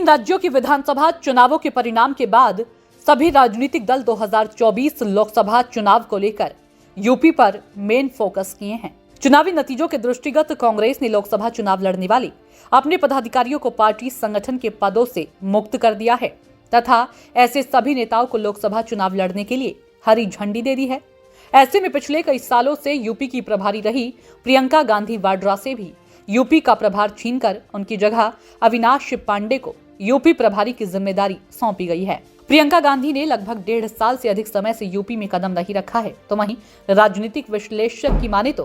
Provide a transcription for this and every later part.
राज्यों की विधानसभा चुनावों के परिणाम के बाद सभी राजनीतिक दल 2024 लोकसभा चुनाव को लेकर यूपी पर मेन फोकस किए हैं। चुनावी नतीजों के दृष्टिगत कांग्रेस ने लोकसभा चुनाव लड़ने वाले अपने पदाधिकारियों को पार्टी संगठन के पदों से मुक्त कर दिया है तथा ऐसे सभी नेताओं को लोकसभा चुनाव लड़ने के लिए हरी झंडी दे दी है। ऐसे में पिछले कई सालों से यूपी की प्रभारी रही प्रियंका गांधी वाड्रा से भी यूपी का प्रभार छीनकर उनकी जगह अविनाश पांडे को यूपी प्रभारी की जिम्मेदारी सौंपी गई है। प्रियंका गांधी ने लगभग 1.5 साल से अधिक समय से यूपी में कदम नहीं रखा है, तो वहीं राजनीतिक विश्लेषक की माने तो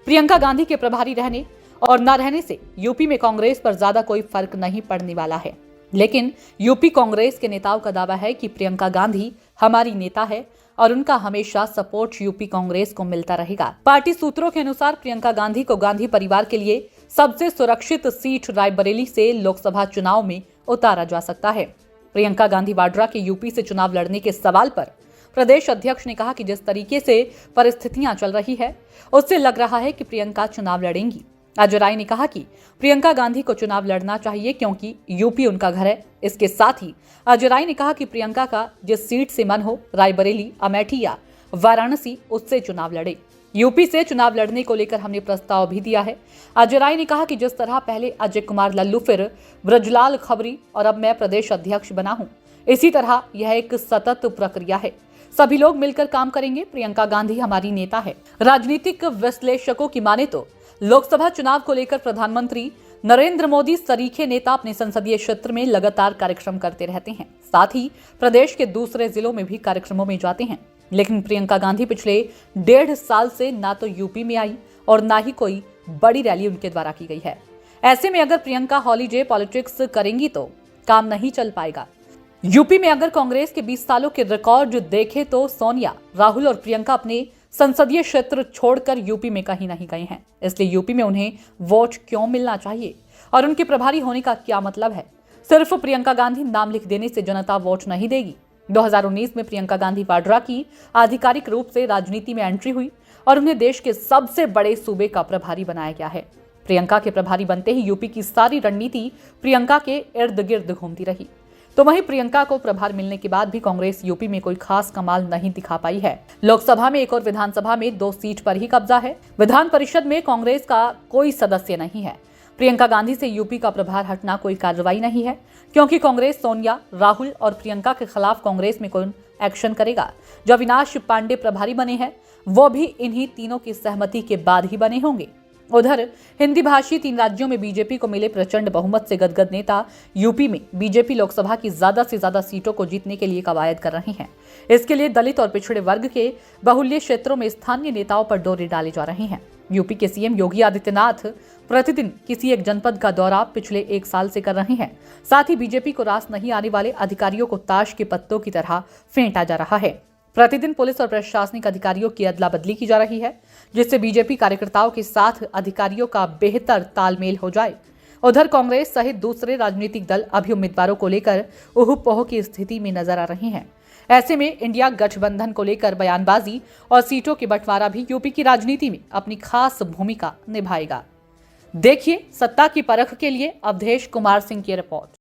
प्रियंका गांधी के प्रभारी रहने और न रहने से यूपी में कांग्रेस पर ज्यादा कोई फर्क नहीं पड़ने वाला है। लेकिन यूपी कांग्रेस के नेताओं का दावा है कि प्रियंका गांधी हमारी नेता है और उनका हमेशा सपोर्ट यूपी कांग्रेस को मिलता रहेगा। पार्टी सूत्रों के अनुसार प्रियंका गांधी को गांधी परिवार के लिए सबसे सुरक्षित सीट रायबरेली से लोकसभा चुनाव में उतारा जा सकता है। प्रियंका गांधी वाड्रा के यूपी से चुनाव लड़ने के सवाल पर प्रदेश अध्यक्ष ने कहा कि जिस तरीके से परिस्थितियां चल रही है उससे लग रहा है कि प्रियंका चुनाव लड़ेंगी। अजय राय ने कहा कि प्रियंका गांधी को चुनाव लड़ना चाहिए क्योंकि यूपी उनका घर है। इसके साथ ही अजय राय ने कहा कि प्रियंका का जिस सीट से मन हो, रायबरेली, अमेठी या वाराणसी, उससे चुनाव लड़े। यूपी से चुनाव लड़ने को लेकर हमने प्रस्ताव भी दिया है। अजय राय ने कहा कि जिस तरह पहले अजय कुमार लल्लू, फिर ब्रजलाल खबरी और अब मैं प्रदेश अध्यक्ष बना हूं, इसी तरह यह एक सतत प्रक्रिया है। सभी लोग मिलकर काम करेंगे। प्रियंका गांधी हमारी नेता है। राजनीतिक विश्लेषकों की माने तो लोकसभा चुनाव को लेकर प्रधानमंत्री नरेंद्र मोदी सरीखे नेता अपने संसदीय क्षेत्र में लगातार कार्यक्रम करते रहते हैं। साथ ही प्रदेश के दूसरे जिलों में भी कार्यक्रमों में जाते हैं। लेकिन प्रियंका गांधी पिछले 1.5 साल से ना तो यूपी में आई और ना ही कोई बड़ी रैली उनके द्वारा की गई है। ऐसे में अगर प्रियंका हॉलीडे पॉलिटिक्स करेंगी तो काम नहीं चल पाएगा। यूपी में अगर कांग्रेस के 20 सालों के रिकॉर्ड देखें तो सोनिया, राहुल और प्रियंका अपने संसदीय क्षेत्र छोड़कर यूपी में कहीं नहीं गए हैं। इसलिए यूपी में उन्हें वोट क्यों मिलना चाहिए और उनके प्रभारी होने का क्या मतलब है? सिर्फ प्रियंका गांधी नाम लिख देने से जनता वोट नहीं देगी। 2019 में प्रियंका गांधी वाड्रा की आधिकारिक रूप से राजनीति में एंट्री हुई और उन्हें देश के सबसे बड़े सूबे का प्रभारी बनाया गया है। प्रियंका के प्रभारी बनते ही यूपी की सारी रणनीति प्रियंका के इर्द गिर्द घूमती रही। तो वहीं प्रियंका को प्रभार मिलने के बाद भी कांग्रेस यूपी में कोई खास कमाल नहीं दिखा पाई है। लोकसभा में एक और विधानसभा में 2 सीट पर ही कब्जा है। विधान परिषद में कांग्रेस का कोई सदस्य नहीं है। प्रियंका गांधी से यूपी का प्रभार हटना कोई कार्रवाई नहीं है, क्योंकि कांग्रेस सोनिया, राहुल और प्रियंका के खिलाफ कांग्रेस में कौन एक्शन करेगा। जो अविनाश पांडे प्रभारी बने हैं वो भी इन्हीं तीनों की सहमति के बाद ही बने होंगे। उधर हिंदी भाषी 3 राज्यों में बीजेपी को मिले प्रचंड बहुमत से गदगद नेता यूपी में बीजेपी लोकसभा की ज्यादा से ज्यादा सीटों को जीतने के लिए कवायद कर रहे हैं। इसके लिए दलित और पिछड़े वर्ग के बाहुल्य क्षेत्रों में स्थानीय नेताओं पर डोरे डाले जा रहे हैं। यूपी के सीएम योगी आदित्यनाथ प्रतिदिन किसी एक जनपद का दौरा पिछले 1 साल से कर रहे हैं। साथ ही बीजेपी को रास नहीं आने वाले अधिकारियों को ताश के पत्तों की तरह फेंटा जा रहा है। प्रतिदिन पुलिस और प्रशासनिक अधिकारियों की अदला बदली की जा रही है, जिससे बीजेपी कार्यकर्ताओं के साथ अधिकारियों का बेहतर तालमेल हो जाए। उधर कांग्रेस सहित दूसरे राजनीतिक दल अभी उम्मीदवारों को लेकर उहू-पोह की स्थिति में नजर आ रहे हैं। ऐसे में इंडिया गठबंधन को लेकर बयानबाजी और सीटों के बंटवारा भी यूपी की राजनीति में अपनी खास भूमिका निभाएगा। देखिए सत्ता की परख के लिए अवधेश कुमार सिंह की रिपोर्ट।